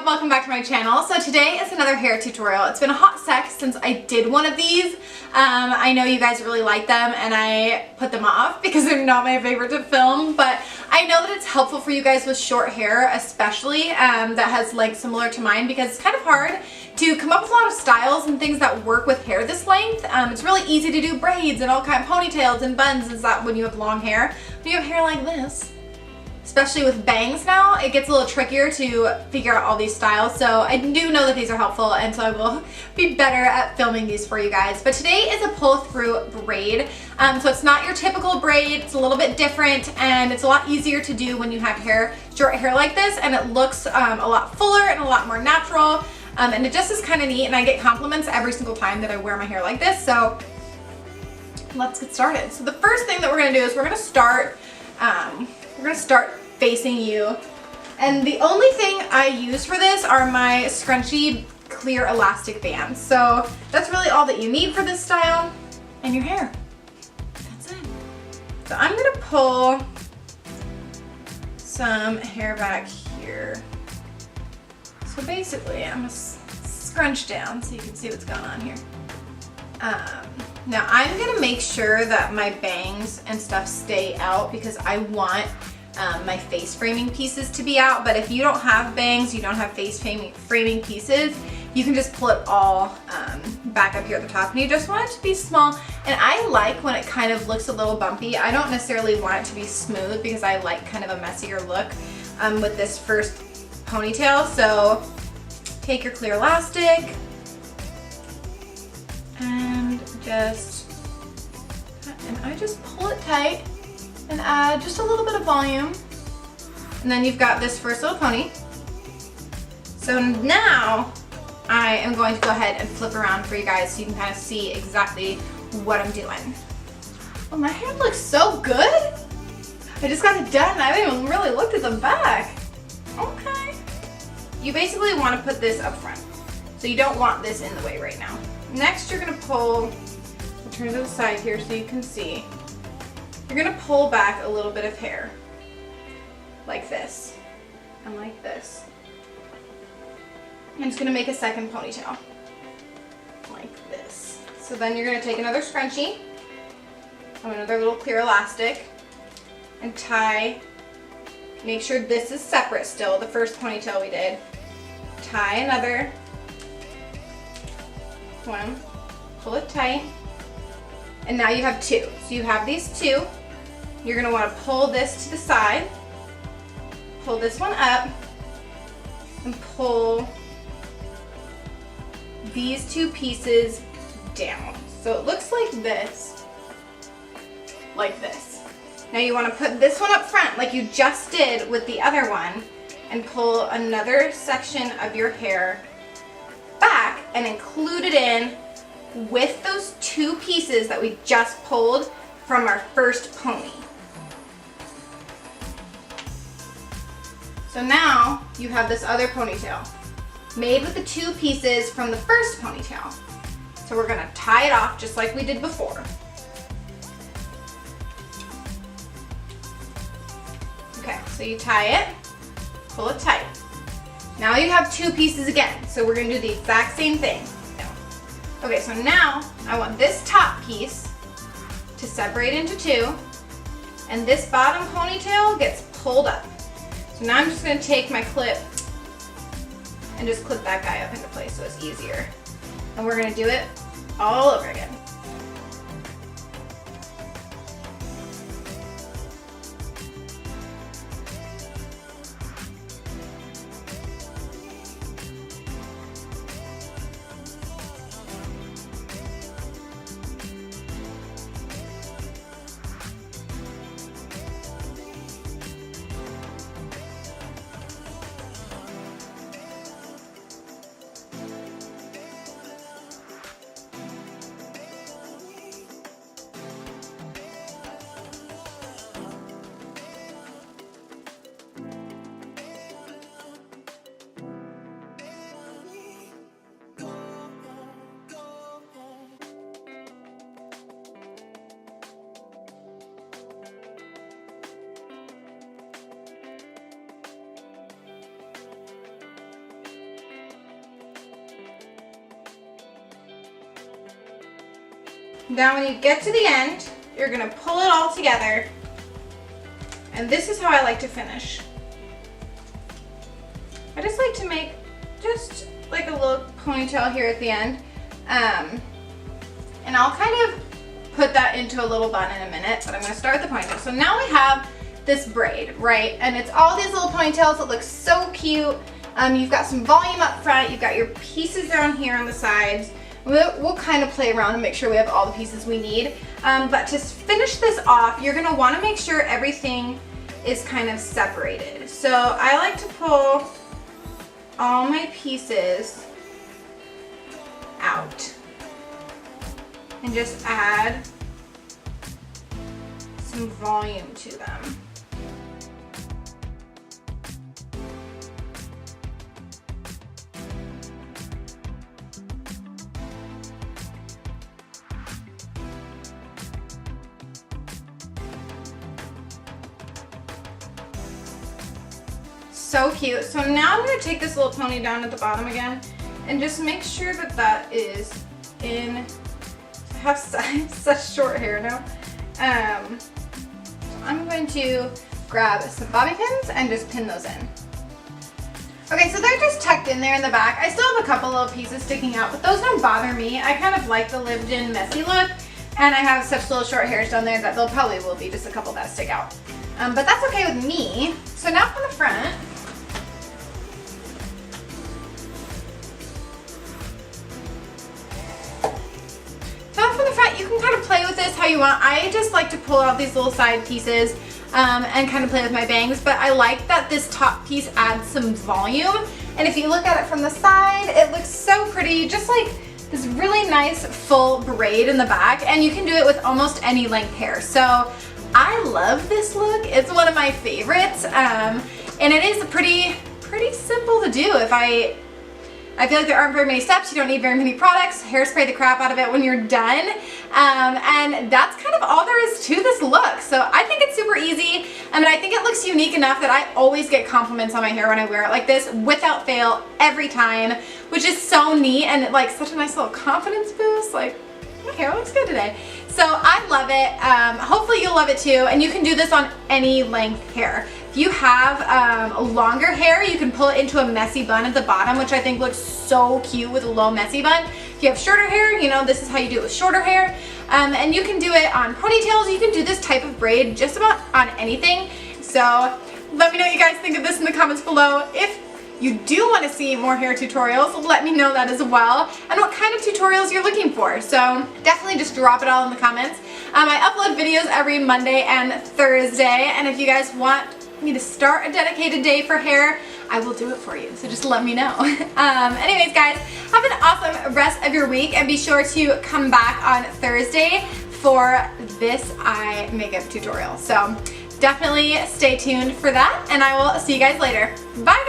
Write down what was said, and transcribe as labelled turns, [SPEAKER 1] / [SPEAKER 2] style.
[SPEAKER 1] Welcome back to my channel. So today is another hair tutorial. It's been a hot sec since I did one of these. I know you guys really like them and I put them off because they're not my favorite to film, but I know that it's helpful for you guys with short hair, especially that has length similar to mine, because it's kind of hard to come up with a lot of styles and things that work with hair this length. It's really easy to do braids and all kind of ponytails and buns and that when you have long hair. When you have hair like this, especially with bangs now, it gets a little trickier to figure out all these styles. So I do know that these are helpful, and so I will be better at filming these for you guys. But today is a pull through braid. So it's not your typical braid, it's a little bit different, and it's a lot easier to do when you have short hair like this, and it looks a lot fuller and a lot more natural. And it just is kind of neat, and I get compliments every single time that I wear my hair like this. So let's get started. So the first thing that we're gonna do is we're gonna start facing you. And the only thing I use for this are my scrunchy clear elastic bands. So that's really all that you need for this style and your hair. That's it. So I'm gonna pull some hair back here. So basically I'm gonna scrunch down so you can see what's going on here. Now I'm gonna make sure that my bangs and stuff stay out because I want my face framing pieces to be out. But if you don't have bangs, you don't have face framing pieces, you can just pull it all back up here at the top, and you just want it to be small. And I like when it kind of looks a little bumpy. I don't necessarily want it to be smooth because I like kind of a messier look with this first ponytail. So take your clear elastic and I just pull it tight and add just a little bit of volume. And then you've got this first little pony. So now I am going to go ahead and flip around for you guys so you can kind of see exactly what I'm doing. Oh, my hair looks so good. I just got it done and I haven't even really looked at the back. Okay. You basically want to put this up front. So you don't want this in the way right now. Next you're going to pull, I'll turn to the side here so you can see. You're gonna pull back a little bit of hair, like this, and like this. I'm just gonna make a second ponytail, like this. So then you're gonna take another scrunchie, another little clear elastic, and tie, make sure this is separate still, the first ponytail we did. Tie another one, pull it tight. And now you have two. So you have these two. You're gonna wanna pull this to the side, pull this one up, and pull these two pieces down. So it looks like this, Now you wanna put this one up front like you just did with the other one, and pull another section of your hair back and include it in with those two pieces that we just pulled from our first pony. So now you have this other ponytail made with the two pieces from the first ponytail. So we're gonna tie it off just like we did before. Okay, so you tie it, pull it tight. Now you have two pieces again. So we're gonna do the exact same thing. Okay, so now I want this top piece to separate into two, and this bottom ponytail gets pulled up. So now I'm just gonna take my clip and just clip that guy up into place so it's easier. And we're gonna do it all over again. Now when you get to the end, you're gonna pull it all together. And this is how I like to finish. I just like to make just like a little ponytail here at the end. And I'll kind of put that into a little bun in a minute, but I'm gonna start with the ponytail. So now we have this braid, right? And it's all these little ponytails that look so cute. You've got some volume up front, you've got your pieces down here on the sides. We'll kind of play around and make sure we have all the pieces we need. But to finish this off, you're gonna wanna make sure everything is kind of separated. So I like to pull all my pieces out and just add some volume to them. So cute. So now I'm going to take this little pony down at the bottom again and just make sure that that is in. I have such short hair now. So I'm going to grab some bobby pins and just pin those in. Okay, so they're just tucked in there in the back. I still have a couple little pieces sticking out, but those don't bother me. I kind of like the lived-in messy look, and I have such little short hairs down there that there probably will be just a couple that stick out. But that's okay with me. So now from the front, you can kind of play with this how you want. I just like to pull out these little side pieces and kind of play with my bangs, but I like that this top piece adds some volume. And if you look at it from the side, it looks so pretty, just like this really nice full braid in the back, and you can do it with almost any length hair. So I love this look. It's one of my favorites, and it is pretty simple to do. I feel like there aren't very many steps, you don't need very many products, hairspray the crap out of it when you're done, and that's kind of all there is to this look. So I think it's super easy, and I think it looks unique enough that I always get compliments on my hair when I wear it like this, without fail, every time, which is so neat, and like such a nice little confidence boost. Like, my hair looks good today. So I love it. Hopefully you'll love it too, and you can do this on any length hair. If you have longer hair, you can pull it into a messy bun at the bottom, which I think looks so cute with a low messy bun. If you have shorter hair, you know, this is how you do it with shorter hair. And you can do it on ponytails. You can do this type of braid just about on anything. So let me know what you guys think of this in the comments below. If you do want to see more hair tutorials, let me know that as well, and what kind of tutorials you're looking for. So definitely just drop it all in the comments. I upload videos every Monday and Thursday, and if you guys want me to start a dedicated day for hair, I will do it for you, so just let me know. Anyways guys, have an awesome rest of your week, and be sure to come back on Thursday for this eye makeup tutorial. So definitely stay tuned for that, and I will see you guys later. Bye!